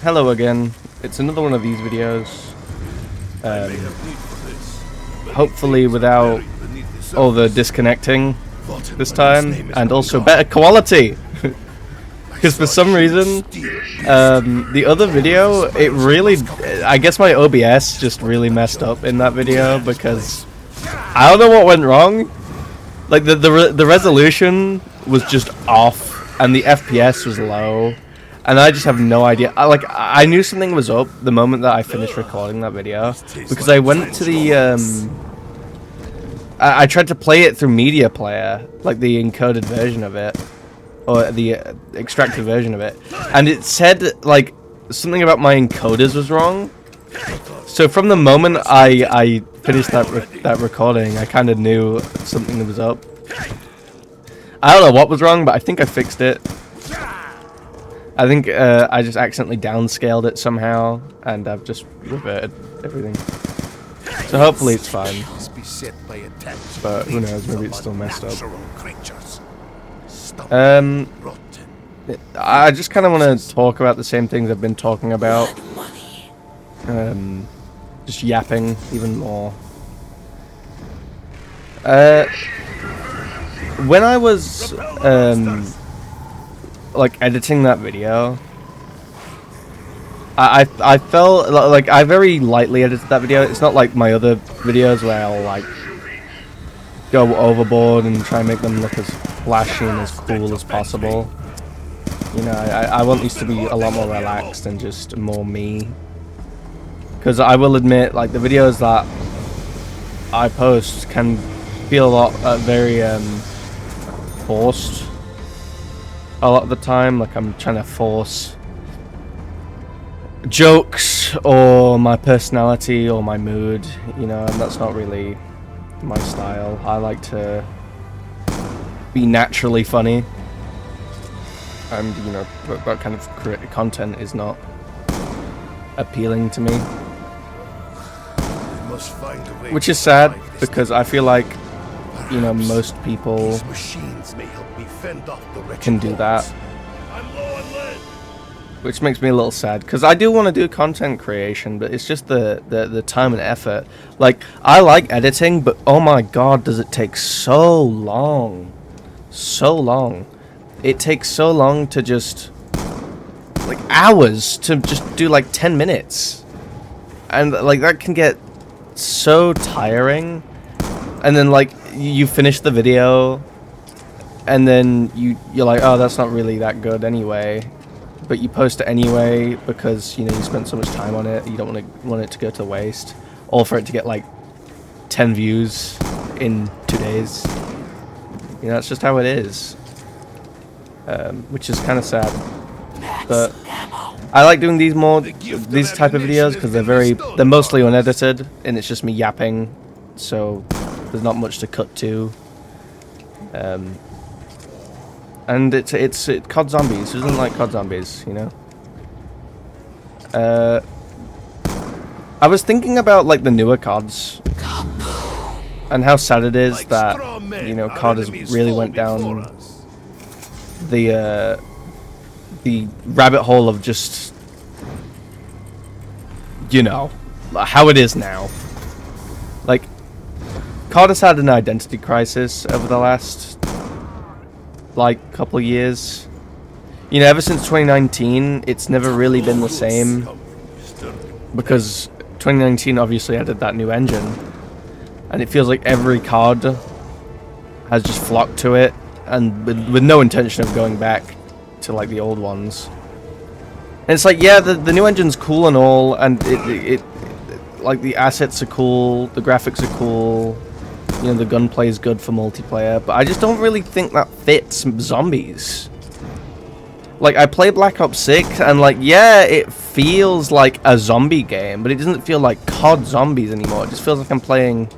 Hello again. It's another one of these videos. Hopefully without all the disconnecting this time, and also better quality. Because for some reason, the other video, it really, I guess my OBS just really messed up in that video because I don't know what went wrong. Like the resolution was just off, and the FPS was low. And I just have no idea. I knew something was up the moment that I finished recording that video, because I went to the I tried to play it through Media Player, like the encoded version of it, or the extracted version of it, and it said like something about my encoders was wrong. So from the moment I finished that recording, I kind of knew something was up. I don't know what was wrong, but I think I fixed it. I think I just accidentally downscaled it somehow, and I've just reverted everything. So hopefully it's fine. But who knows, maybe it's still messed up. I just kind of want to talk about the same things I've been talking about. Just yapping even more. When I was like editing that video, I felt like I very lightly edited that video. It's not like my other videos where I'll like go overboard and try and make them look as flashy and as cool as possible. You know, I want these to be a lot more relaxed and just more me. Because I will admit, like, the videos that I post can feel a lot very forced a lot of the time. Like I'm trying to force jokes or my personality or my mood, you know, and that's not really my style. I like to be naturally funny, and you know, that kind of content is not appealing to me, which is sad because I feel like, you know, most people can do that, which makes me a little sad because I do want to do content creation, but it's just the time and effort. Like, I like editing, but oh my god, does it take so long. It takes so long to just, like, hours to just do like 10 minutes, and like that can get so tiring. And then like you finish the video, and then you're like, oh, that's not really that good anyway, but you post it anyway because, you know, you spent so much time on it. You don't want it to go to waste, all for it to get like 10 views in 2 days. You know, that's just how it is, which is kind of sad. But I like doing these type of videos because they're mostly unedited, and it's just me yapping, so there's not much to cut to. And it's COD Zombies. Who doesn't like COD Zombies, you know? I was thinking about like the newer CODs and how sad it is that, you know, COD has really went down the rabbit hole of just, you know, how it is now. Like, COD has had an identity crisis over the last like couple of years. You know, ever since 2019, it's never really been the same, because 2019 obviously added that new engine, and it feels like every COD has just flocked to it, and with no intention of going back to like the old ones. And it's like, yeah, the new engine's cool and all, and it like the assets are cool, the graphics are cool, you know, the gunplay is good for multiplayer, but I just don't really think that fits zombies. Like, I play Black Ops 6, and like, yeah, it feels like a zombie game, but it doesn't feel like COD Zombies anymore. It just feels like I'm playing,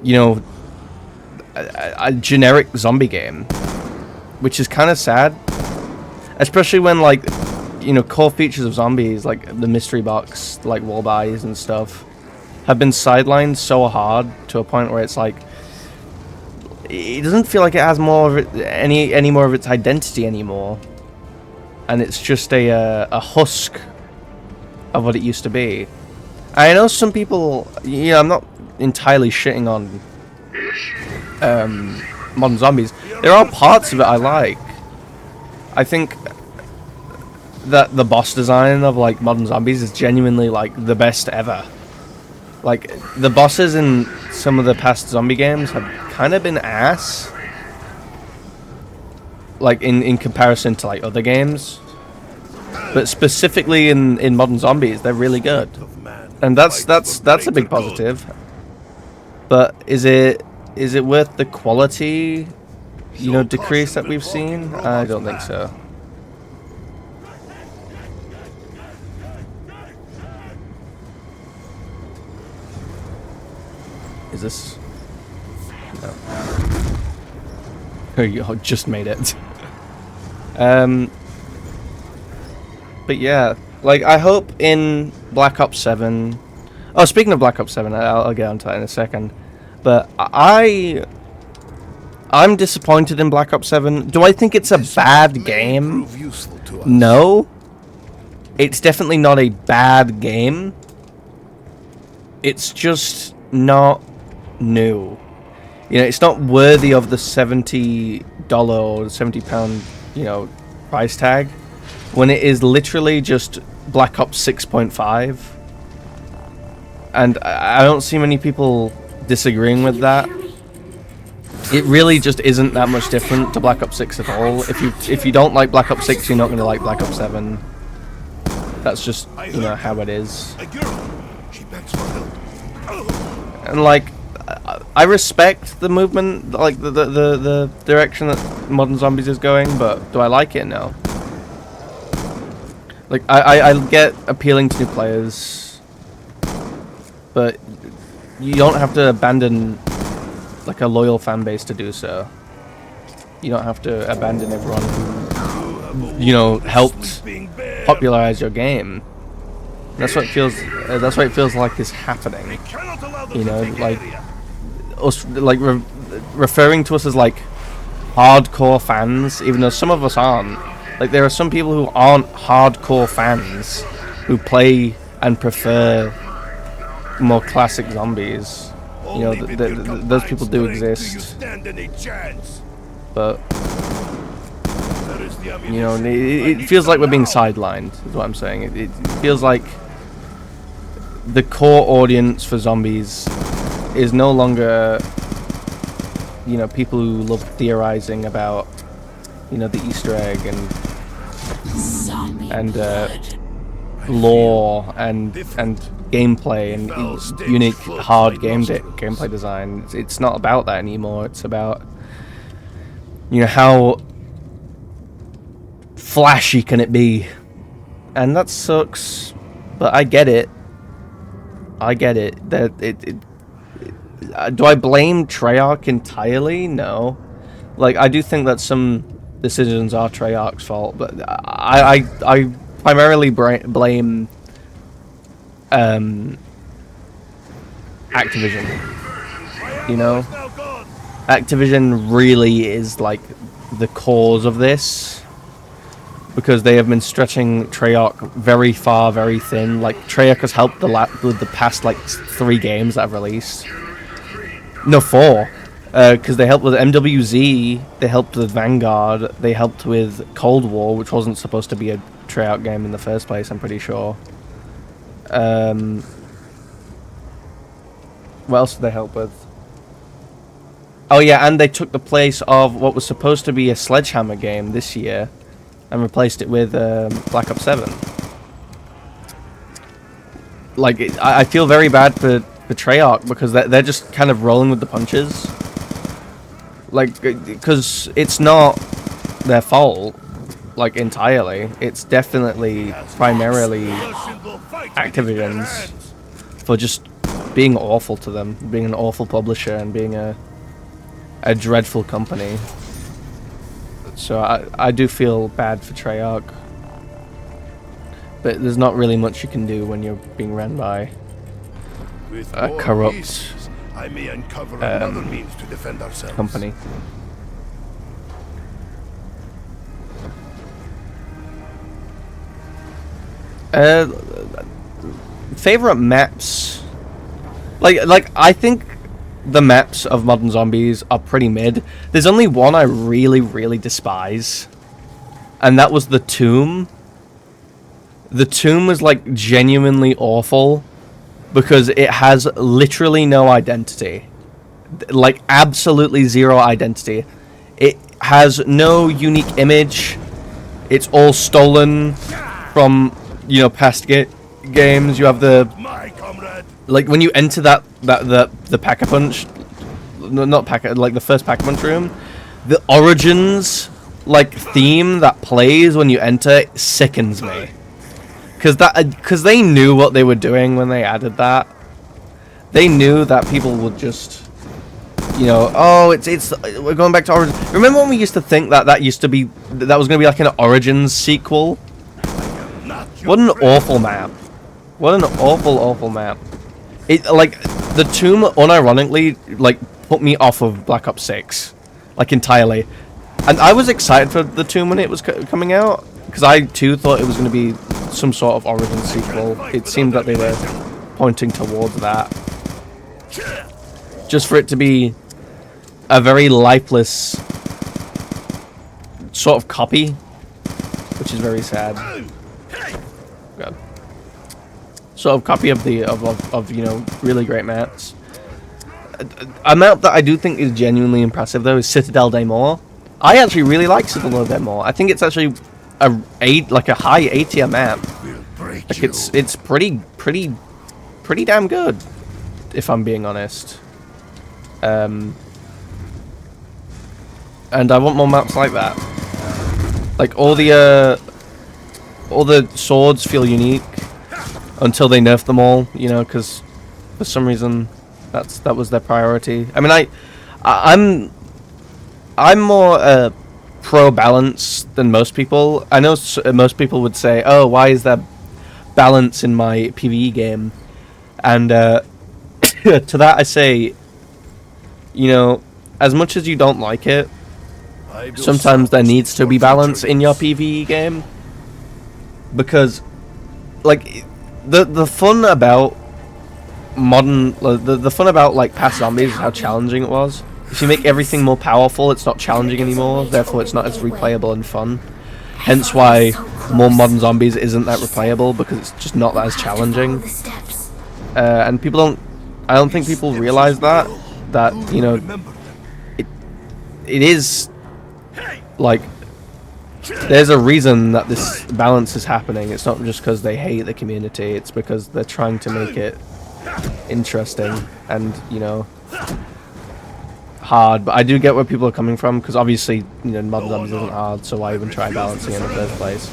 you know, a generic zombie game, which is kind of sad, especially when, like, you know, core features of zombies, like the mystery box, like wall buys and stuff, have been sidelined so hard to a point where it's like, it doesn't feel like it has more of it, any more of its identity anymore. and it's just a husk of what it used to be. I know some people, I'm not entirely shitting on Modern Zombies. There are parts of it I like. I think that the boss design of like Modern Zombies is genuinely like the best ever. Like the bosses in some of the past zombie games have kind of been ass, like in comparison to like other games, but specifically in Modern Zombies they're really good, and that's a big positive. But is it worth the quality decrease that we've seen? I don't think so. Is this? No. Oh, you just made it. But yeah, like I hope in Black Ops 7. Oh, speaking of Black Ops 7, I'll get onto that in a second. But I'm disappointed in Black Ops 7. Do I think it's a bad game? No. It's definitely not a bad game. It's just not new. It's not worthy of the $70 or £70, price tag, when it is literally just Black Ops 6.5. And I don't see many people disagreeing with that. It really just isn't that much different to Black Ops 6 at all. If you don't like Black Ops 6, you're not going to like Black Ops 7. That's just, how it is. And like, I respect the movement, like the direction that Modern Zombies is going, but do I like it? No. Like, I get appealing to new players, but you don't have to abandon like a loyal fan base to do so. You don't have to abandon everyone who, helped popularize your game. That's what it feels. That's what it feels like is happening. Like us, like referring to us as like hardcore fans, even though some of us aren't. Like there are some people who aren't hardcore fans who play and prefer more classic zombies. Those people do exist. But it feels like we're being sidelined, is what I'm saying. It feels like the core audience for zombies is no longer, people who love theorizing about, the Easter egg and lore and gameplay and unique hard gameplay design. It's not about that anymore. It's about, how flashy can it be, and that sucks. But I get it. That do I blame Treyarch entirely? No. Like, I do think that some decisions are Treyarch's fault, but I primarily blame Activision. Activision really is like the cause of this, because they have been stretching Treyarch very far, very thin. Like, Treyarch has helped with the past like 3 games that I've released. No, 4. Because they helped with MWZ, they helped with Vanguard, they helped with Cold War, which wasn't supposed to be a Treyarch game in the first place, I'm pretty sure. What else did they help with? Oh yeah, and they took the place of what was supposed to be a Sledgehammer game this year and replaced it with Black Ops 7. Like, I feel very bad for Treyarch, because they're just kind of rolling with the punches. Like, because it's not their fault, like, entirely. It's definitely primarily Activision's for just being awful to them, being an awful publisher and being a dreadful company. So I do feel bad for Treyarch, but there's not really much you can do when you're being run by a corrupt I may uncover another means to defend ourselves. Company. Favorite maps? Like I think the maps of Modern Zombies are pretty mid. There's only one I really despise, and that was the Tomb. The Tomb was like genuinely awful because it has literally no identity. Like absolutely zero identity. It has no unique image. It's all stolen from, you know, past games. You have the, like, when you enter the Pack-a-Punch, not Pack, like the first Pack-a-Punch room, the Origins like theme that plays when you enter sickens me. Because they knew what they were doing when they added that. They knew that people would just, you know, oh, we're going back to Origins. Remember when we used to think that that was going to be like an Origins sequel? What an awful map. What an awful map. It, like, the Tomb unironically, like, put me off of Black Ops 6. Like, entirely. And I was excited for the Tomb when it was coming out, because I too thought it was going to be some sort of Origins sequel. It seemed that they were pointing towards that. Just for it to be a very lifeless sort of copy, which is very sad. God. Sort of copy of the of you know, really great maps. A map that I do think is genuinely impressive though is Citadel des Morts. I actually really like Citadel des Morts. I think it's actually a high A tier map. Like it's pretty damn good, if I'm being honest. And I want more maps like that. Like all the swords feel unique until they nerf them all, you know, because for some reason that was their priority. I mean, I'm more pro balance than most people. I know most people would say, "Oh, why is there balance in my PvE game?" And to that I say, you know, as much as you don't like it, sometimes there needs to be balance in your PvE game, because, like, the fun about the fun about like past zombies is how challenging it was. If you make everything more powerful, it's not challenging anymore. Therefore, it's not as replayable and fun. Hence, why more modern zombies isn't that replayable, because it's just not as challenging. And people don't. I don't think people realize that you know, it is like, there's a reason that this balance is happening. It's not just because they hate the community. It's because they're trying to make it interesting and, you know, hard. But I do get where people are coming from, because obviously, you know, modern zombies isn't hard, so why even try balancing in the first place?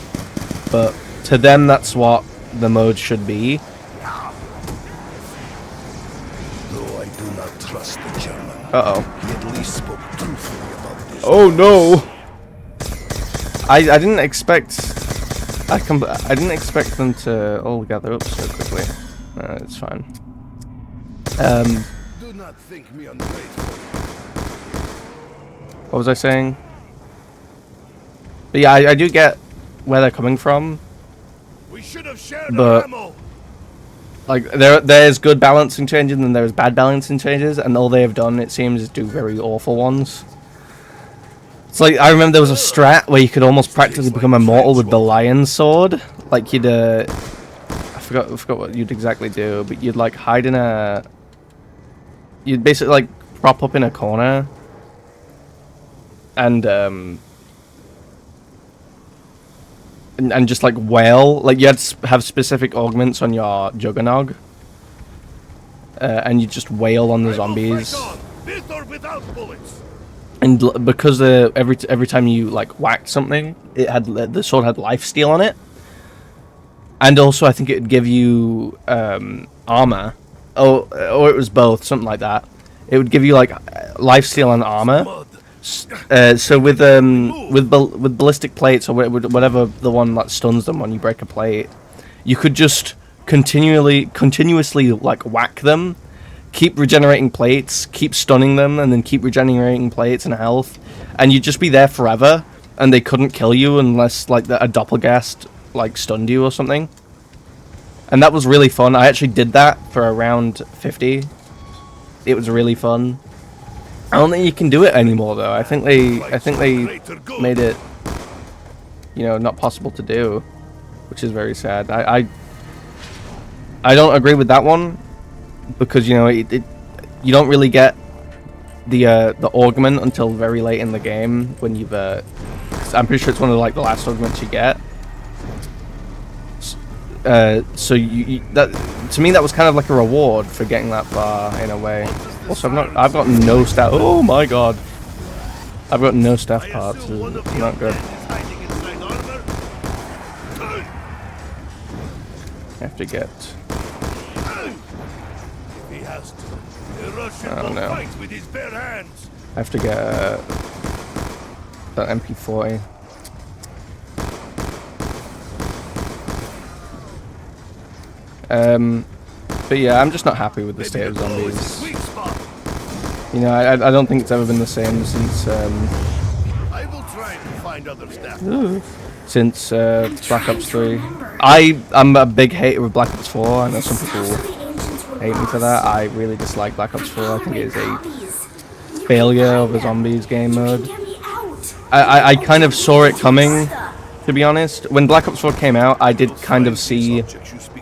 But to them, that's what the mode should be. Though I do not trust the German. Uh-oh. He at least spoke truthfully about this. Oh no! I didn't expect... I didn't expect them to all gather up so quickly. It's fine. Do not think me ungrateful. What was I saying? But yeah, I do get where they're coming from. We should have shared But ammo. like, there's good balancing changes and there's bad balancing changes, and all they have done, it seems, is do very awful ones. It's like, I remember there was a strat where you could almost practically become immortal with the lion sword. Like, you'd I forgot what you'd exactly do, but you'd like hide in a... You'd basically like prop up in a corner and just like wail. Like, you had to have specific augments on your Juggernog, and you just wail on the zombies. With or without bullets. And because every time you like whacked something, it had the sword had lifesteal on it, and also I think it would give you armor, or it was both, something like that. It would give you like lifesteal and armor. So with ballistic plates or whatever, the one that stuns them when you break a plate, you could just continuously like whack them, keep regenerating plates, keep stunning them, and then keep regenerating plates and health, and you'd just be there forever, and they couldn't kill you unless like a doppelgast like stunned you or something. And that was really fun. I actually did that for around 50. It was really fun. I don't think you can do it anymore though. I think they made it, you know, not possible to do, which is very sad. I don't agree with that one because, you know, you don't really get the augment until very late in the game when you've I'm pretty sure it's one of like the last augments you get. So that to me that was kind of like a reward for getting that far in a way. Also, I've got no staff. Oh my god, I've got no staff parts. It's not good. I have to get. I don't know. I have to get that MP40. But yeah, I'm just not happy with the state of zombies. You know, I don't think it's ever been the same since Black Ops 3. I'm a big hater of Black Ops 4. I know some people hate me for that. I really dislike Black Ops 4. I think it is a failure of a zombies game mode. I kind of saw it coming, to be honest. When Black Ops 4 came out, I did kind of see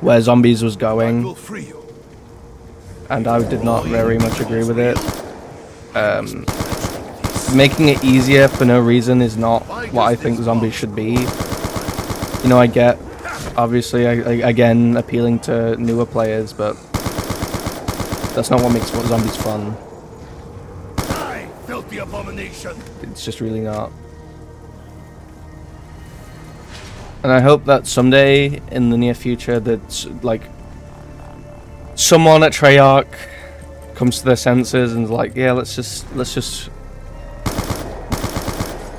where zombies was going, and I did not very much agree with it. Making it easier for no reason is not what I think zombies should be. You know, I get, obviously, again, appealing to newer players, but that's not what makes zombies fun. It's just really not. And I hope that someday in the near future that like someone at Treyarch comes to their senses and is like, yeah, let's just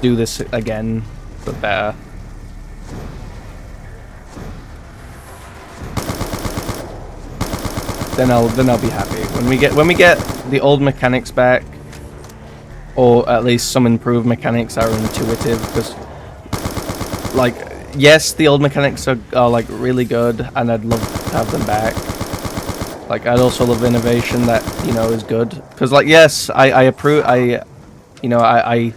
do this again, but better. Then I'll be happy. When we get the old mechanics back, or at least some improved mechanics that are intuitive, because like, yes, the old mechanics are like really good, and I'd love to have them back. Like, I'd also love innovation that, you know, is good. Because, like, yes, I approve, you know, I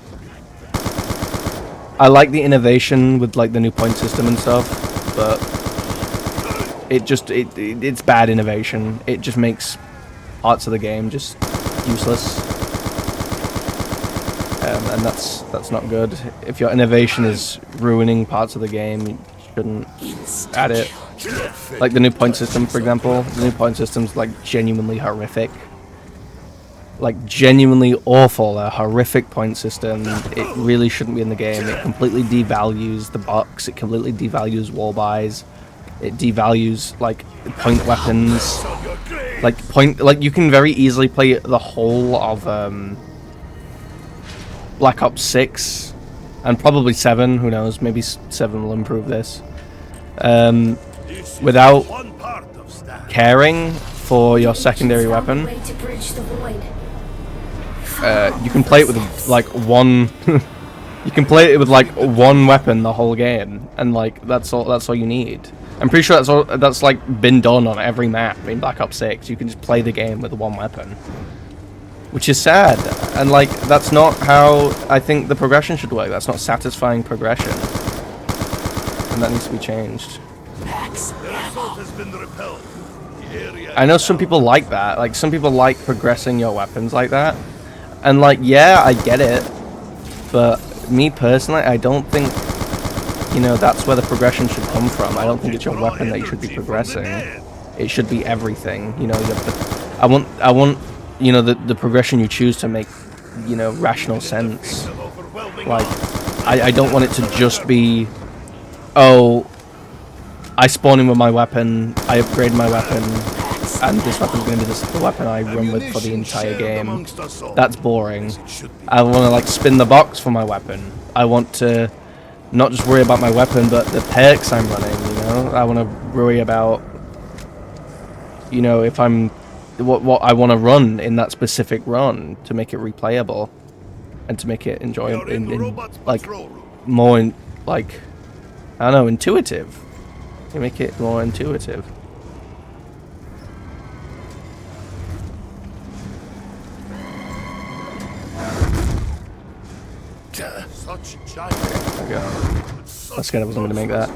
like the innovation with, like, the new point system and stuff, but it's bad innovation. It just makes parts of the game just useless. And that's not good. If your innovation is ruining parts of the game, you shouldn't add it. Like the new point system, for example. The new point system's like genuinely horrific. Like genuinely awful, a horrific point system. It really shouldn't be in the game. It completely devalues the box. It completely devalues wall buys. It devalues like point weapons. Like you can very easily play the whole of Black Ops 6 and probably 7. Who knows? Maybe 7 will improve this. Without caring for your secondary weapon. You can play it with like one. You can play it with like one weapon the whole game, and like that's all you need. I'm pretty sure that's like been done on every map in Black Ops 6. You can just play the game with one weapon, which is sad. And like that's not how I think the progression should work. That's not satisfying progression, and that needs to be changed. I know some people like that. Like some people like progressing your weapons like that. And like, yeah, I get it. But me personally, I don't think, you know, that's where the progression should come from. I don't think it's your weapon that you should be progressing. It should be everything. You know, you have to, I want, you know, the progression you choose to make, you know, rational sense. Like, I don't want it to just be, oh, I spawn in with my weapon, I upgrade my weapon, and this weapon's going to be the weapon I run with for the entire game. That's boring. I want to like spin the box for my weapon. I want to not just worry about my weapon, but the perks I'm running, you know? I want to worry about, you know, if I'm, what I want to run in that specific run to make it replayable and to make it enjoyable, like, more, like, I don't know, intuitive. You make it more intuitive. There we go. I scared I wasn't going to make that.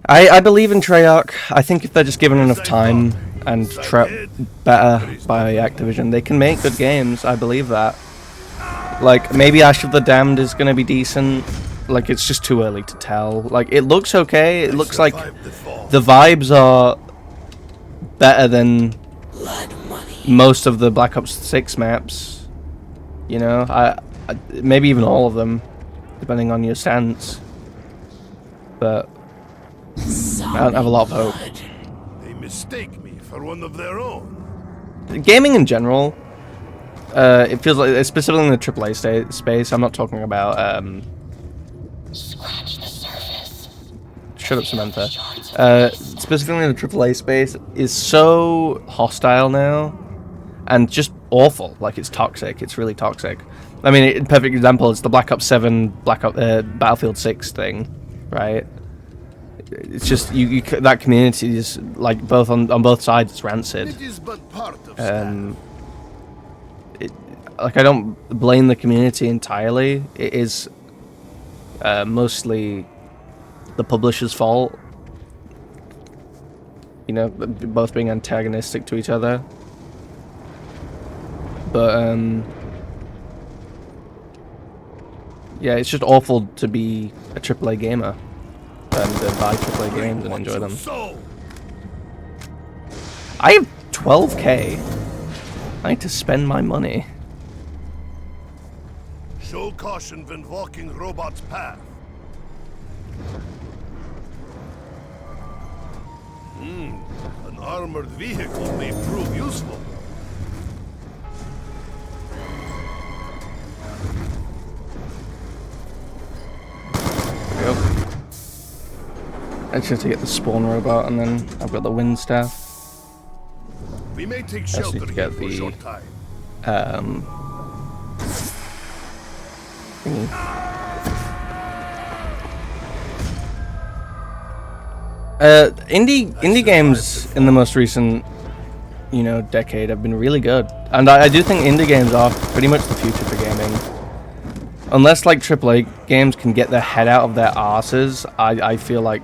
I believe in Treyarch. I think if they're just given enough time and better by Activision, they can make good games. I believe that. Like, maybe Ash of the Damned is going to be decent. Like, it's just too early to tell. Like, it looks okay. It looks like the vibes are better than most of the Black Ops 6 maps. You know, I maybe even all of them, depending on your stance. But I don't have a lot of hope. They mistake me for one of their own. Gaming in general, it feels like, specifically in the AAA space, I'm not talking about, Scratch the surface. shut up, Samantha. Specifically in the AAA space, is so hostile now, and just awful. Like, it's toxic. It's really toxic. I mean, a perfect example is the Black Ops 7, Battlefield 6 thing, right? It's just that community is like on both sides. It's rancid. It is but part of Like, I don't blame the community entirely. It is mostly the publisher's fault. You know, both being antagonistic to each other. But yeah, it's just awful to be a AAA gamer and buy AAA games and enjoy them. I have 12k. I need to spend my money. Show caution when walking robot's path. An armored vehicle may prove useful. There we go. I just have to get the spawn robot, and then I've got the wind staff. We may take I just shelter need to here get for a the short time. Thingy. Indie games in the most recent, you know, decade have been really good, and I do think indie games are pretty much the future for gaming. Unless like AAA games can get their head out of their asses, I feel like,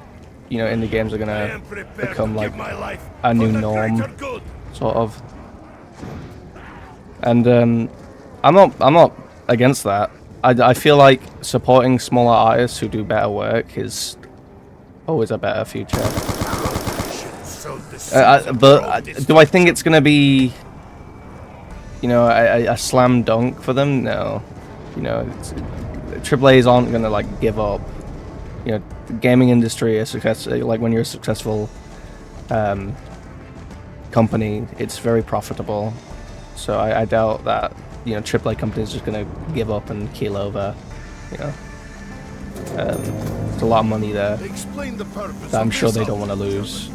you know, indie games are gonna become like a new norm, sort of. And I'm not against that. I feel like supporting smaller artists who do better work is always a better future. But do I think it's gonna be, you know, a slam dunk for them? No. You know, AAAs aren't gonna like give up. You know, the gaming industry is like when you're a successful company, it's very profitable. So I doubt that, you know, AAA companies are just gonna give up and keel over. You know, there's a lot of money there that I'm sure they don't want to lose.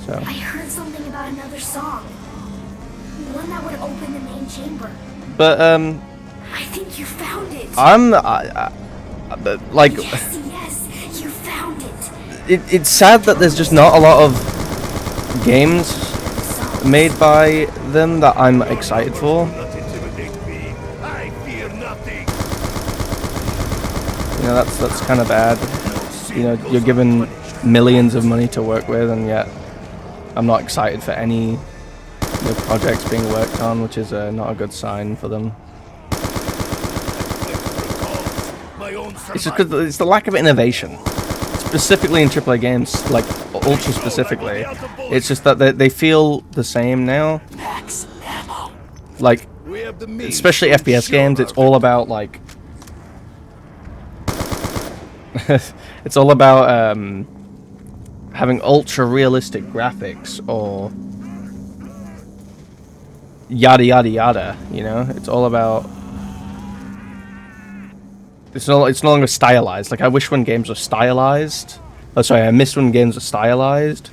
So I heard something about another song. One that would open the main chamber. but I think you found it. like, Yes, you found it. it's sad that there's just not a lot of games made by them that I'm excited for. I fear nothing. You know, that's kind of bad. You know, you're given millions of money to work with, and yet I'm not excited for any, you know, projects being worked on, which is not a good sign for them. It's just because it's the lack of innovation, specifically in AAA games, like ultra specifically. It's just that they feel the same now. Like, especially FPS games, it's all about like, it's all about having ultra realistic graphics or yada yada yada. You know, it's all about. It's no longer stylized. Like, I wish when games were stylized. Oh, sorry, I miss when games were stylized,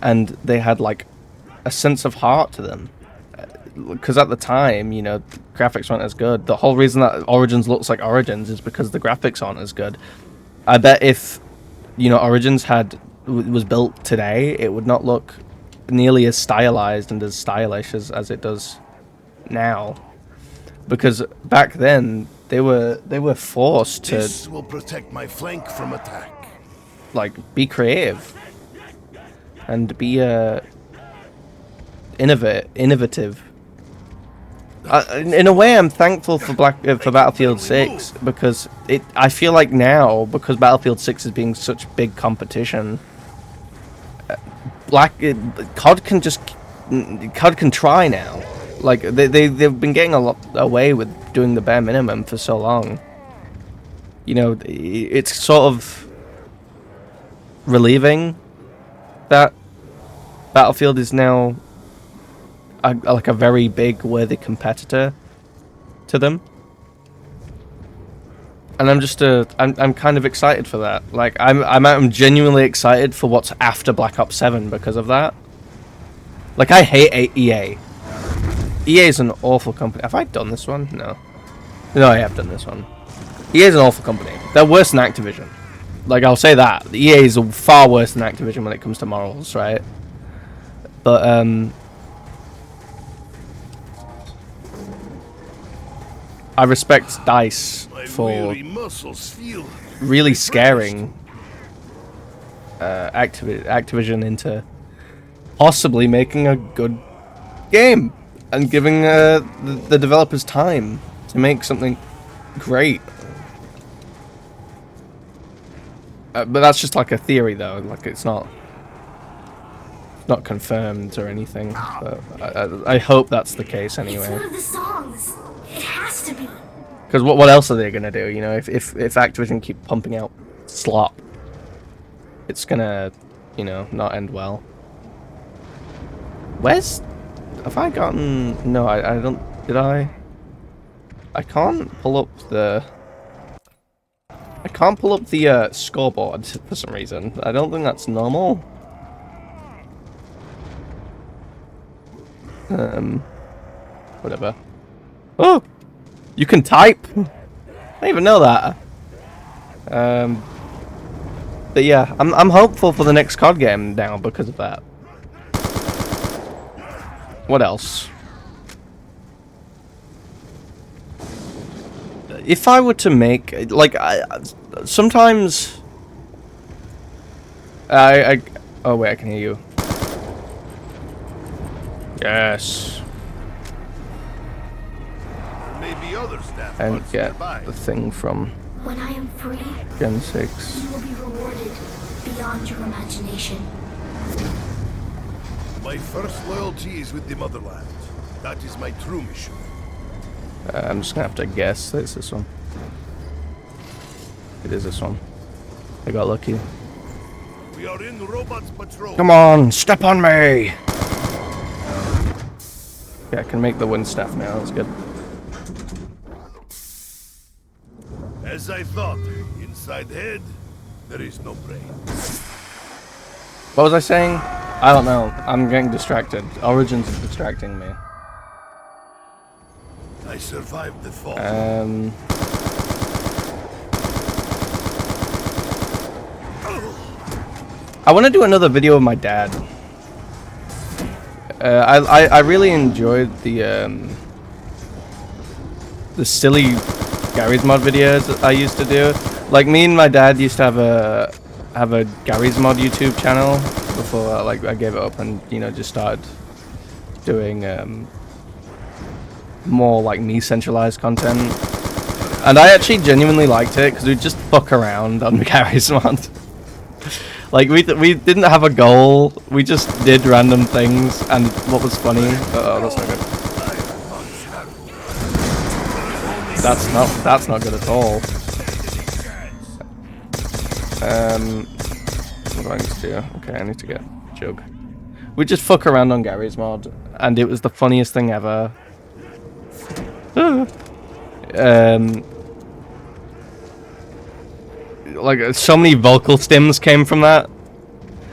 and they had like a sense of heart to them. Because at the time, you know, graphics weren't as good. The whole reason that Origins looks like Origins is because the graphics aren't as good. I bet if, you know, Origins was built today, it would not look nearly as stylized and as stylish as it does now. Because back then, were forced to This will protect my flank from attack. like be creative and be innovative. In a way, I'm thankful for Battlefield 6 because I feel like now, because Battlefield 6 is being such big competition, COD can try now. Like they've been getting a lot away with doing the bare minimum for so long. You know, it's sort of relieving that Battlefield is now like a very big, worthy competitor to them, and I'm kind of excited for that. Like I'm genuinely excited for what's after Black Ops 7 because of that. Like I hate EA. EA is an awful company. Have I done this one? No, I have done this one. EA is an awful company. They're worse than Activision. Like I'll say that EA is far worse than Activision when it comes to morals, right? But I respect DICE for really scaring Activision into possibly making a good game and giving the developers time to make something great. But that's just like a theory, though. Like it's not confirmed or anything. But I hope that's the case anyway. It's one of the songs. It has to be. Because what else are they gonna do? You know, if Activision keep pumping out slop, it's gonna, you know, not end well. Have I gotten? No, I don't. Did I? I can't pull up the. Scoreboard for some reason. I don't think that's normal. Whatever. Oh, you can type. I didn't even know that. But yeah, I'm hopeful for the next COD game now because of that. What else? If I were to make like sometimes oh wait, I can hear you. Yes. There may be other staff And pods get nearby. the thing from When I am free, Gen 6. you will be rewarded beyond your imagination. My first loyalty is with the motherland. That is my true mission. I'm just gonna have to guess. It's this one. It is this one. I got lucky. We are in Robots Patrol. Come on, step on me! Yeah, I can make the wind staff now. That's good. As I thought, inside head, there is no brain. What was I saying? I don't know. I'm getting distracted. Origins is distracting me. I survived the fall. I want to do another video of my dad. I really enjoyed the silly Garry's Mod videos that I used to do. Like me and my dad used to have a Garry's Mod YouTube channel before like I gave it up and, you know, just started doing more like me centralized content. And I actually genuinely liked it because we'd just fuck around on Garry's Mod. Like we didn't have a goal. We just did random things, and what was funny? Oh, that's not good. That's not good at all. What do I need to do? Okay, I need to get a jug. We just fuck around on Garry's Mod, and it was the funniest thing ever. Like so many vocal stems came from that.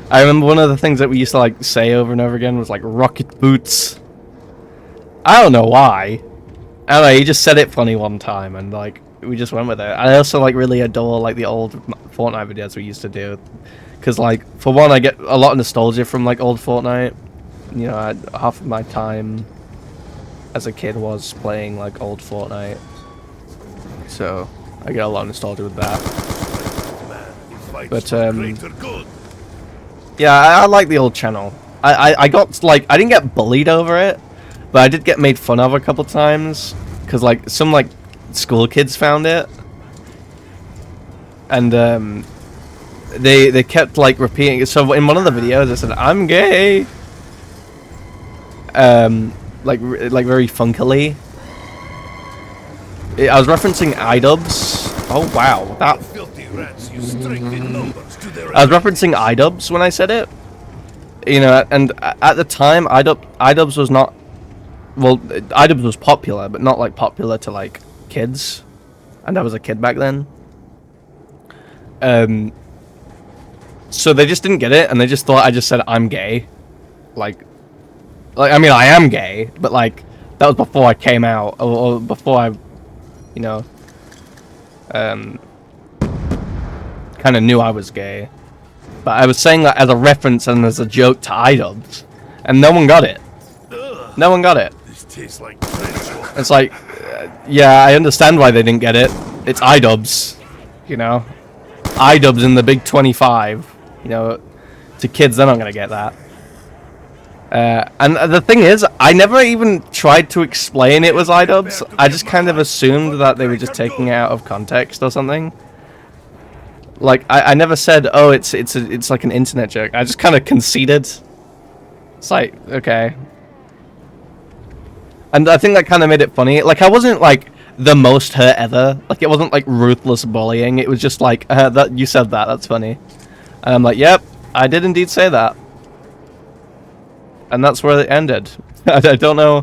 I remember one of the things that we used to like say over and over again was like rocket boots. I don't know why. I don't know, he just said it funny one time and like we just went with it. I also like really adore like the old Fortnite videos we used to do, because like for one I get a lot of nostalgia from like old Fortnite. You know, half of my time as a kid was playing like old Fortnite. so I get a lot of nostalgia with that. Man, he fights But, for greater good. Yeah, I like the old channel. I got, like, I didn't get bullied over it, but I did get made fun of a couple times, because, like, some, like, school kids found it. And, they kept, like, repeating it. So in one of the videos, I said, I'm gay! Like very funkily. I was referencing iDubbbz. Oh, wow. That... Filthy rats use strength in numbers to their I was referencing iDubbbz when I said it. You know, and at the time, iDubbbz was not... Well, iDubbbz was popular, but not, like, popular to, like, kids. And I was a kid back then. So they just didn't get it, and they just thought I just said, I'm gay. Like, I mean, I am gay, but, like, that was before I came out, or before I, you know, kind of knew I was gay. But I was saying that as a reference and as a joke to iDubbbz, and no one got it. No one got it. This tastes like trench. It's like, yeah, I understand why they didn't get it. It's iDubbbz, you know. iDubbbz in the big 25, you know. To kids, they're not gonna get that. And the thing is, I never even tried to explain it was iDubbbz. I just kind of assumed that they were just taking it out of context or something. Like, I never said, oh, it's like an internet joke. I just kind of conceded. It's like, okay. And I think that kind of made it funny. Like, I wasn't, like, the most hurt ever. Like, it wasn't, like, ruthless bullying. It was just like, that you said that, that's funny. And I'm like, yep, I did indeed say that. And that's where it ended. I don't know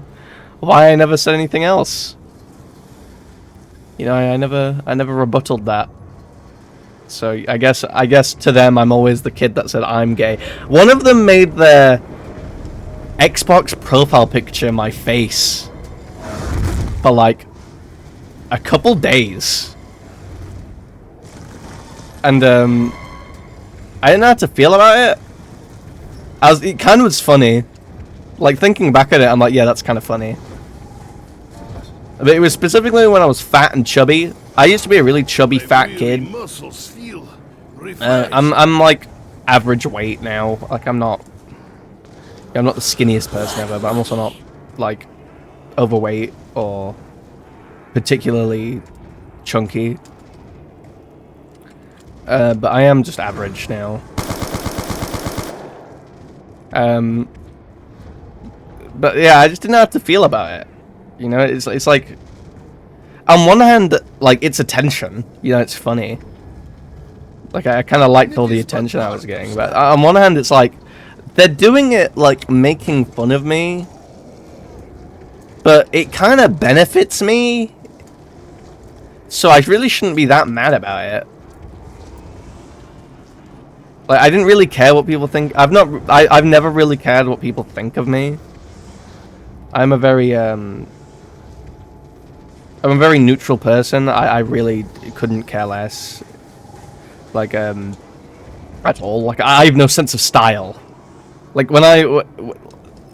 why I never said anything else. You know, I never rebutted that. So I guess to them I'm always the kid that said I'm gay. One of them made their Xbox profile picture my face for like a couple days. And I didn't know how to feel about it. It kind of was funny. Like, thinking back at it, I'm like, yeah, that's kind of funny. But it was specifically when I was fat and chubby. I used to be a really chubby, fat kid. I'm like average weight now. Like, I'm not the skinniest person ever, but I'm also not like overweight or particularly chunky. But I am just average now. But yeah, I just didn't know how to feel about it. You know, it's like, on one hand, like, it's attention. You know, it's funny. Like, I kind of liked all the attention I was getting. But on one hand, it's like, they're doing it, like, making fun of me. But it kind of benefits me. So I really shouldn't be that mad about it. Like, I didn't really care what people think. I've never really cared what people think of me. I'm a very neutral person. I really couldn't care less. Like, at all. Like, I have no sense of style. Like, when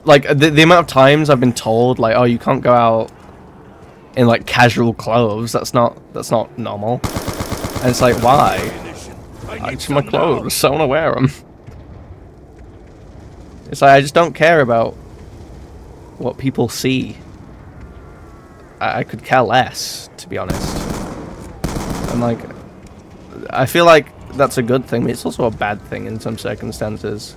like, the amount of times I've been told, like, oh, you can't go out in, like, casual clothes. That's not normal. And it's like, why? It's my clothes. I want to wear them. It's like, I just don't care about what people see. I could care less, to be honest. And like, I feel like that's a good thing, but it's also a bad thing in some circumstances.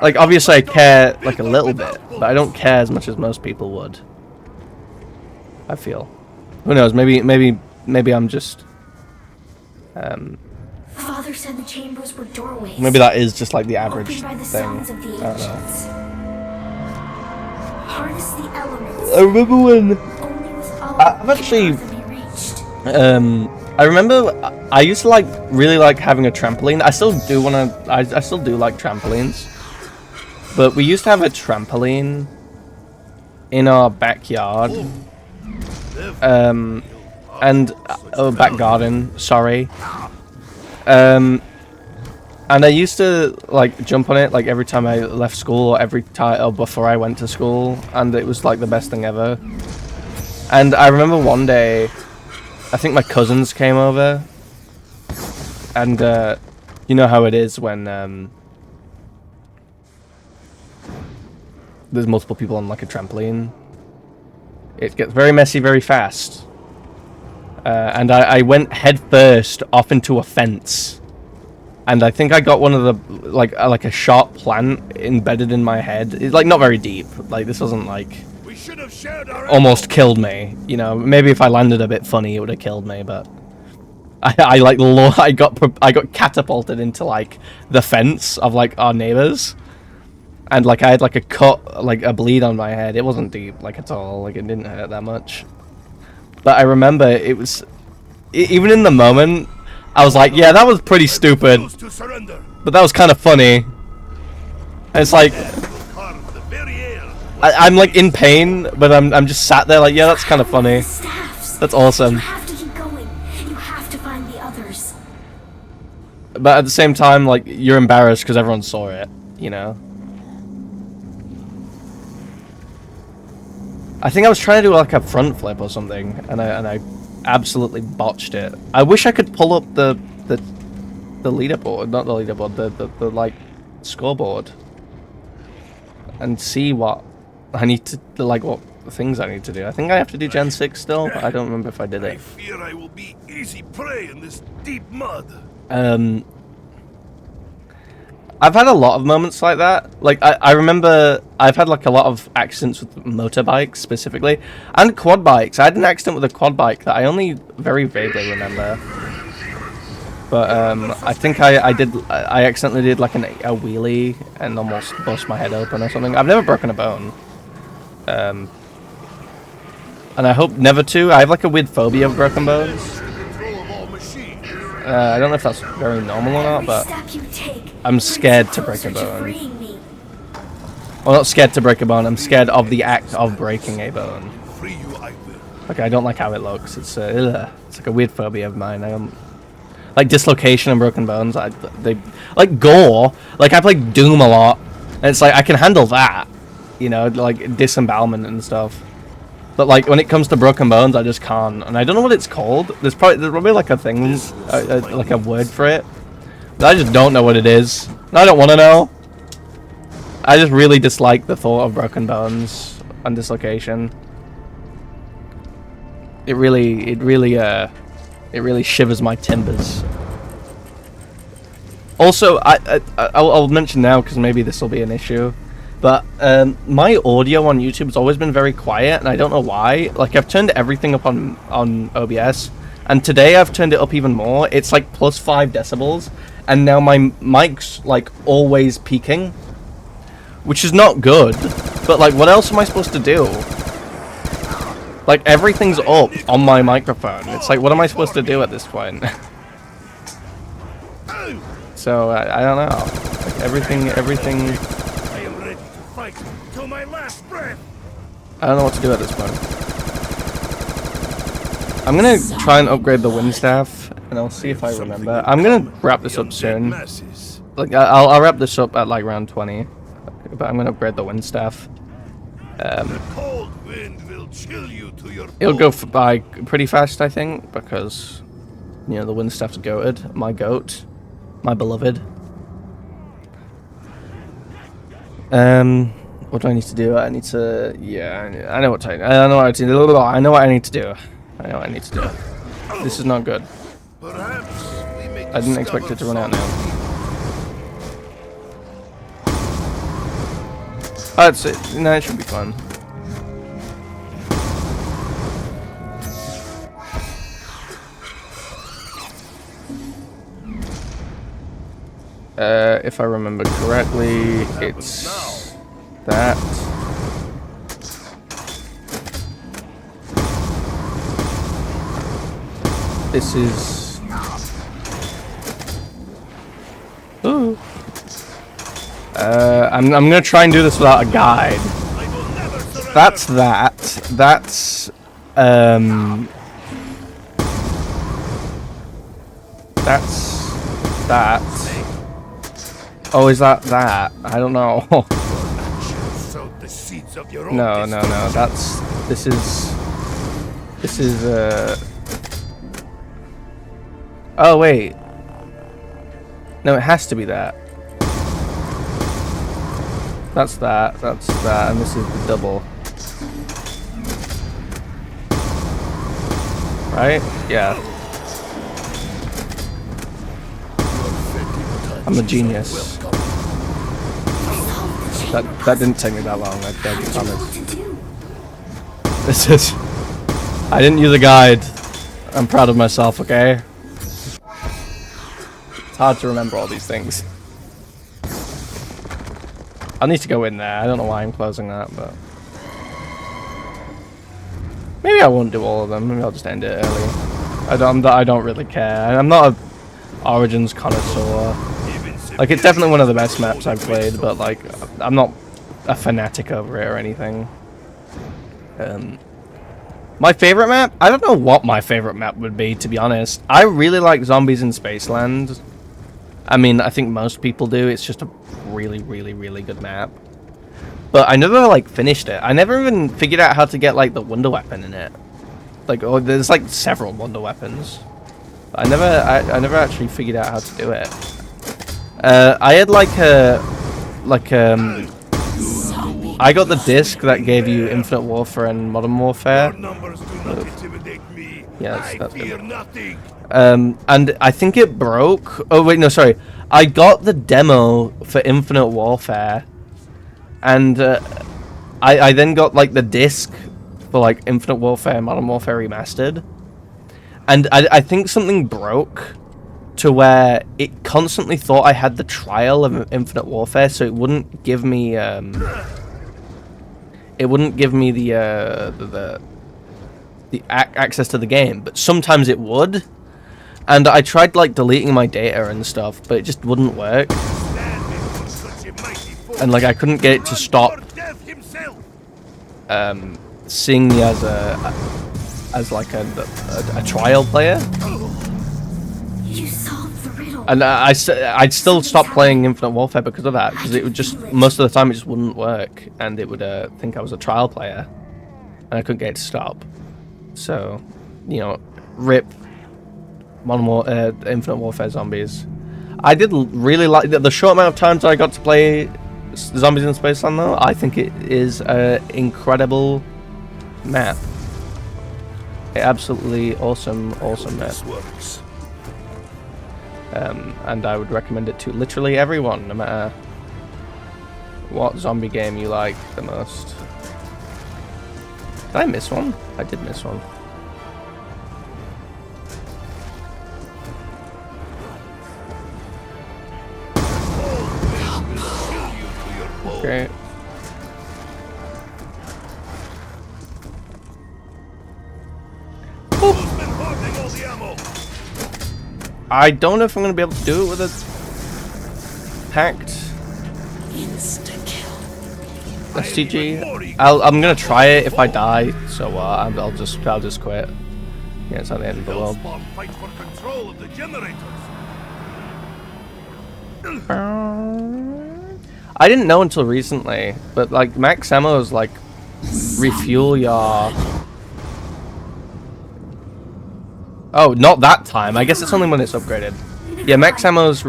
Like, obviously I care like a little bit, but I don't care as much as most people would. I feel. Who knows? Maybe I'm just. Father said the chambers were doorways. Maybe that is just like the average Opened by the thing. songs of the I don't know. ancients. Harness the elements. I remember when. Only with all I've actually. can be reached. I remember I used to like really like having a trampoline. I still do wanna. I still do like trampolines. But we used to have a trampoline in our backyard. And back garden. Sorry. And I used to like jump on it like every time I left school or every time or before I went to school, and it was like the best thing ever. And I remember one day, I think my cousins came over, and you know how it is when there's multiple people on like a trampoline. It gets very messy very fast. And I went head first off into a fence. And I think I got one of the, like a sharp plant embedded in my head. It's like not very deep. Like this wasn't like We should have shared our almost killed me. You know, maybe if I landed a bit funny, it would have killed me. But I got catapulted into like the fence of like our neighbors, and like I had like a cut, like a bleed on my head. It wasn't deep like at all. Like it didn't hurt that much. But I remember it was, even in the moment, I was like, yeah, that was pretty stupid. to surrender. But that was kind of funny. And it's like, Carve the very air. I'm like in pain, but I'm just sat there like, yeah, that's kind of funny. Staffs. That's awesome. You have to keep going. You have to find the others. But at the same time, like, you're embarrassed because everyone saw it, you know? I think I was trying to do like a front flip or something, and I absolutely botched it. I wish I could pull up the leaderboard, not the leaderboard, the like scoreboard, and see what I need to, like, what things I need to do. I think I have to do Gen 6 still, but I don't remember if I did I it. fear I will be easy prey in this deep mud. I've had a lot of moments like that. Like, I remember I've had like a lot of accidents with motorbikes specifically, and quad bikes. I had an accident with a quad bike that I only very vaguely remember. But I think I accidentally did like a wheelie and almost bust my head open or something. I've never broken a bone. And I hope never to. I have like a weird phobia of broken bones. Control of all machines. I don't know if that's very normal or not, Every but step you take I'm scared to brings break a us closer bone. freeing me. Well, not scared to break a bone. I'm scared of the act of breaking a bone. Free you I will. Like, I don't like how it looks. It's like a weird phobia of mine. I don't like dislocation and broken bones. They like gore. Like, I play Doom a lot, and it's like I can handle that, you know, like disembowelment and stuff. But like when it comes to broken bones, I just can't. And I don't know what it's called. There's probably like a thing, like a word for it. But I just don't know what it is. And I don't want to know. I just really dislike the thought of broken bones and dislocation. It really shivers my timbers. Also, I'll mention now because maybe this will be an issue, but my audio on YouTube has always been very quiet, and I don't know why. Like, I've turned everything up on OBS, and today I've turned it up even more. It's like plus 5 decibels, and now my mic's like always peaking, which is not good. But like, what else am I supposed to do? Like, everything's up on my microphone. It's like, what am I supposed to do at this point? So, I don't know. Like, everything... I am ready to fight till my last breath. I don't know what to do at this point. I'm gonna try and upgrade the wind staff, and I'll see if I remember. I'm gonna wrap this up soon. Masses. Like, I'll wrap this up at like round 20. But I'm gonna upgrade the wind staff. Cold wind will chill you to your It'll go bones. by pretty fast, I think, because, you know, the wind staff's goated. My goat. My beloved. What do I need to do? I need to... Yeah, I know what I know what I need to do. I know what I need to do. I know what I need to do. This is not good. Perhaps we may I didn't expect it to run out now. Oh, it's... No, it should be fun. If I remember correctly, it's that. This is... Ooh. I'm gonna try and do this without a guide. I will never surrender. That's that. That's that. Oh, is that? I don't know. Sowed the seeds of your own No. destiny. This is Oh, wait. No, it has to be that. That's that, and this is the double. Right? Yeah. I'm a genius. That didn't take me that long, I promise. This is... I didn't use a guide. I'm proud of myself, okay? It's hard to remember all these things. I need to go in there. I don't know why I'm closing that, but... Maybe I won't do all of them. Maybe I'll just end it early. I don't really care. I'm not a Origins connoisseur. Like, it's definitely one of the best maps I've played, but, like, I'm not a fanatic over it or anything. My favorite map? I don't know what my favorite map would be, to be honest. I really like Zombies in Spaceland. I mean, I think most people do. It's just a really, really, really good map. But I never, like, finished it. I never even figured out how to get, like, the wonder weapon in it. Like, oh, there's, like, several wonder weapons. But I never actually figured out how to do it. I had, I got the disc that gave you Infinite Warfare and Modern Warfare. Yes, that's good. And I think it broke. Oh, wait, no, sorry. I got the demo for Infinite Warfare. And I then got, like, the disc for, like, Infinite Warfare and Modern Warfare Remastered. And I think something broke to where it constantly thought I had the trial of Infinite Warfare, so it wouldn't give me the access to the game, but sometimes it would. And I tried, like, deleting my data and stuff, but it just wouldn't work. And, like, I couldn't get it to stop seeing me as a trial player. You solved the riddle. And I'd still stop playing Infinite Warfare because of that, because it would just, most of the time it just wouldn't work, and it would think I was a trial player, and I couldn't get it to stop. So, you know, rip Infinite Warfare Zombies. I did really like the short amount of times I got to play Zombies in Spaceland, though. I think it is an incredible map. Absolutely awesome map. And I would recommend it to literally everyone, no matter what zombie game you like the most. Did I miss one? I did miss one. Great. I don't know if I'm going to be able to do it with a hacked STG. I'm going to try it if I die, so I'll just quit. Yeah, it's not the end of the world. I didn't know until recently, but like max ammo is like refuel your... Oh, not that time. I guess it's only when it's upgraded. Yeah, max ammo's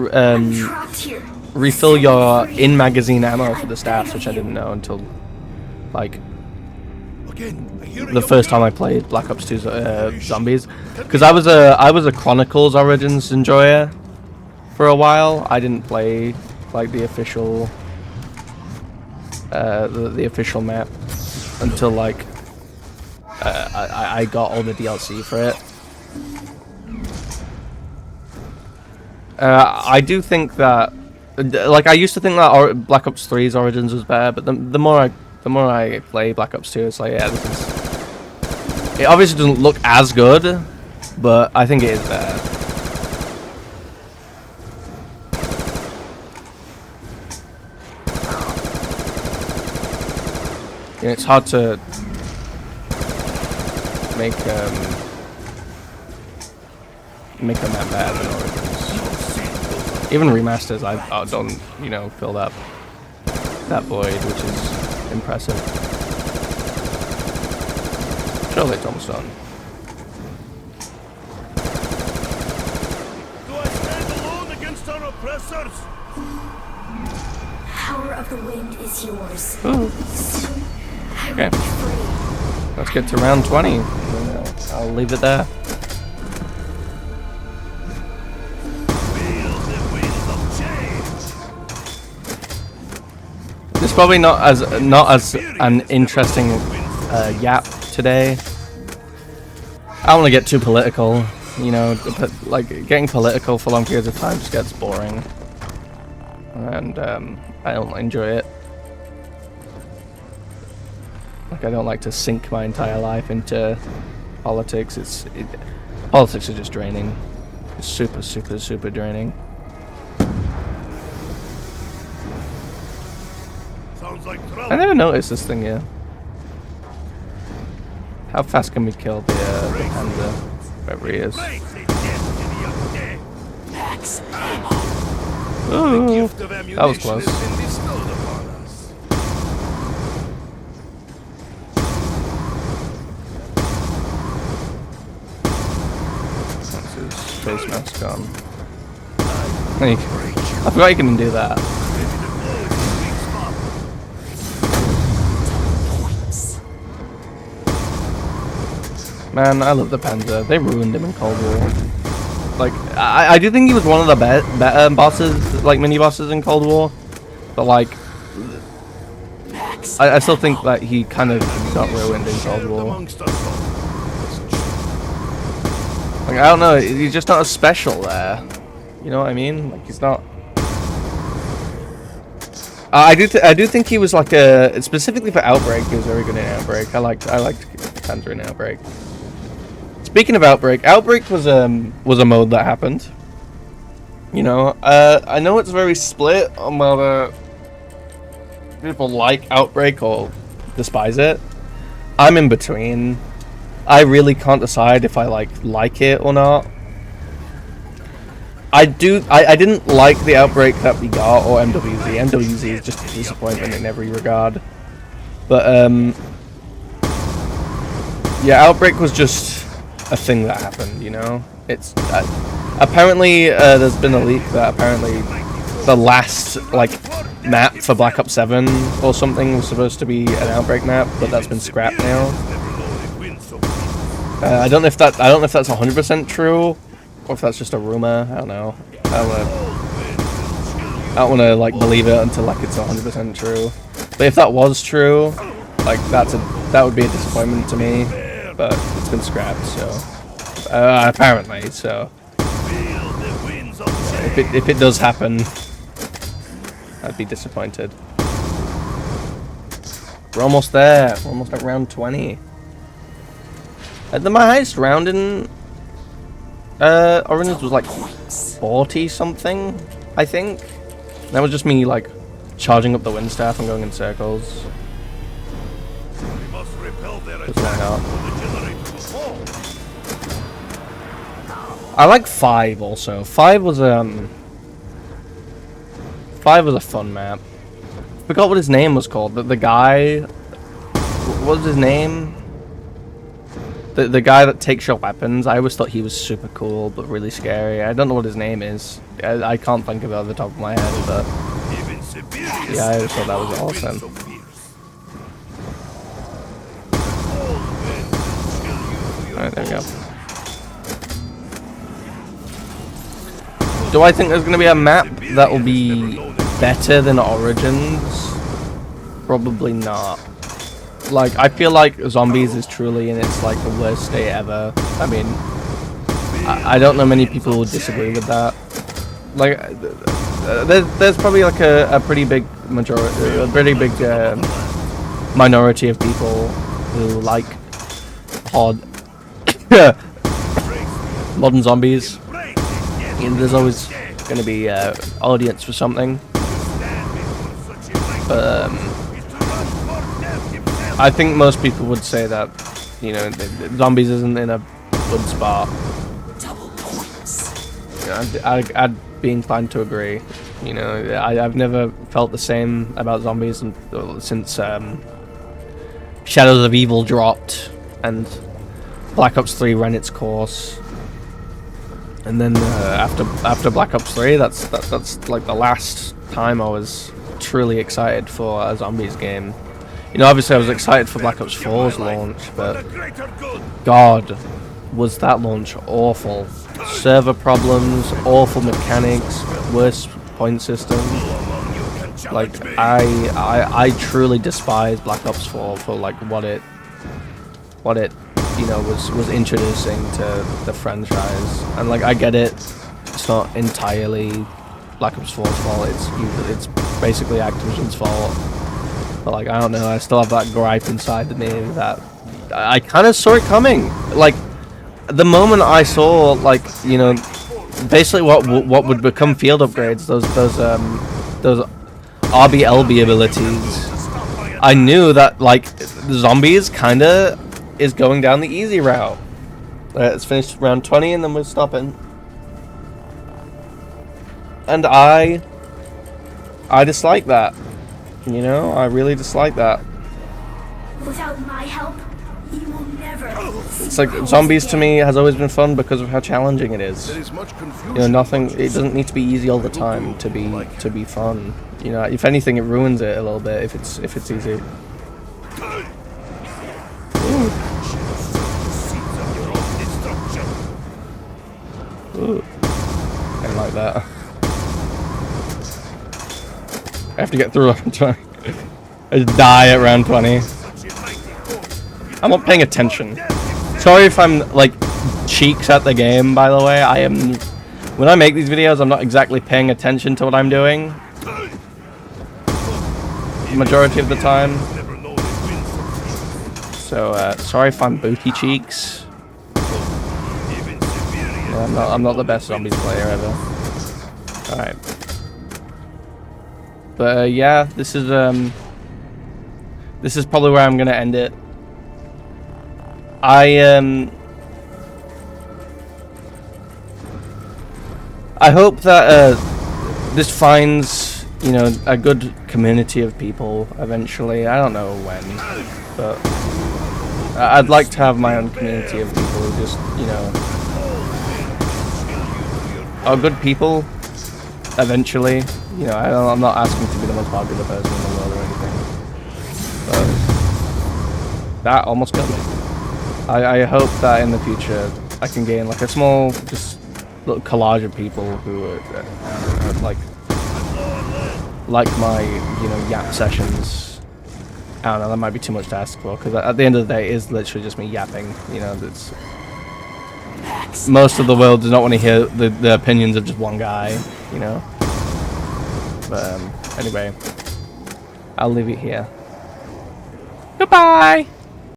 refill your in-magazine ammo for the staffs, which I didn't know until like the first time I played Black Ops 2 Zombies, because I was a Chronicles Origins enjoyer for a while. I didn't play like the official the official map until like I got all the DLC for it. I do think that, like, I used to think that Black Ops 3's Origins was better, but the more I play Black Ops 2, it's like, yeah, it obviously doesn't look as good, but I think it is better. Yeah, it's hard to make a map better than Origins. Even remasters, I don't, you know, fill that void, which is impressive. Surely it's almost done. oppressors! Power of the wind is yours. Ooh. Soon, I Okay. will be free. Let's get to round 20. I'll leave it there. Feel the winds of change! It's probably not as an interesting yap today. I don't want to get too political, you know, but like getting political for long periods of time just gets boring, and I don't enjoy it. Like, I don't like to sink my entire life into politics. Politics is just draining. It's super, super, super draining. Sounds like trouble. I never noticed this thing here. How fast can we kill the panda? Wherever he is. Embrace the destiny of death. Ooh, Gift of that was ammunition close. has been bestowed upon us. That's his face mask on. Like, I forgot you can do that. Maybe the blow is the weak spot. Man, I love the Panzer. They ruined him in Cold War. Like, I do think he was one of the better bosses, like mini bosses in Cold War. But like, I still think that he kind of got ruined in Cold Shared War. amongst us all. Like, I don't know, he's just not as special there. You know what I mean? Like, he's not. I do think he was like specifically for Outbreak. He was very good in Outbreak. I liked Panzer in Outbreak. Speaking of Outbreak was a mode that happened. You know, I know it's very split on whether people like Outbreak or despise it. I'm in between. I really can't decide if I like it or not. I didn't like the Outbreak that we got, or MWZ. MWZ is just a disappointment in every regard. But yeah, Outbreak was just a thing that happened, you know? It's apparently there's been a leak that apparently the last map for Black Ops 7 or something was supposed to be an Outbreak map, but that's been scrapped now. I don't know if that's 100% true, or if that's just a rumor. I don't know. I don't want to believe it until it's 100% true. But if that was true, that would be a disappointment to me. But it's been scrapped, so apparently. So if it does happen, I'd be disappointed. We're almost there. We're almost at round 20. My highest round in Origins was 40 something, I think. That was just me charging up the wind staff and going in circles. We must repel their Just why not? attack, or the generator will fall. I like 5 also. 5 was a fun map. Forgot what his name was called. The guy, what was his name? The guy that takes your weapons. I always thought he was super cool, but really scary. I don't know what his name is. I can't think of it off the top of my head, but Even Siberius yeah, I just thought that was has been awesome. so fierce. The cold wind will chill you to your Alright, there we go. bones. Do I think there's going to be a map that will be better than Origins? Probably not. I feel like Zombies is truly in its the worst state ever. I mean, I don't know many people who would disagree with that. There's probably a pretty big majority, a pretty big minority of people who like hard modern zombies. And there's always going to be audience for something. But I think most people would say that, you know, Zombies isn't in a good spot. You know, I'd be inclined to agree. You know, I've never felt the same about Zombies since Shadows of Evil dropped and Black Ops 3 ran its course. And then after Black Ops 3, that's like the last time I was truly excited for a zombies game. You know, obviously I was excited for Black Ops 4's launch, but God, was that launch awful. Server problems, awful mechanics, worse point system. Like, I truly despise Black Ops 4 for like what it you know was introducing to the franchise. And like, I get it, it's not entirely Black Ops 4's fault, it's basically Activision's fault. But like, I don't know, I still have that gripe inside of me that I kind of saw it coming. Like, the moment I saw, like, you know, basically what would become field upgrades, those RBLB abilities, I knew that like zombies kinda is going down the easy route. It's finished round 20 and then we're stopping. And I dislike that. You know, I really dislike that. Without my help, you will never. It's like, zombies to me has always been fun because of how challenging it is. There is much confusion. You know, nothing. It doesn't need to be easy all the time to be fun. You know, if anything, it ruins it a little bit if it's easy. Ooh. I don't like that. I have to get through round 20. I just die at round 20. I'm not paying attention. Sorry if I'm like cheeks at the game, by the way. I am. When I make these videos, I'm not exactly paying attention to what I'm doing. Majority of the time. So sorry if I'm booty cheeks. Yeah, I'm not the best zombies player ever. All right. But yeah, this is probably where I'm gonna end it. I hope that this finds, you know, a good community of people eventually. I don't know when, but I'd like to have my own community of people who just, you know, are good people eventually. You know, I'm not asking to be the most popular person in the world or anything. But that almost killed me. I hope that in the future I can gain like a small, just little collage of people who are like my, you know, yap sessions. I don't know, that might be too much to ask for, because at the end of the day, it is literally just me yapping. You know, that's most of the world does not want to hear the opinions of just one guy. You know. But anyway, I'll leave it here. Goodbye!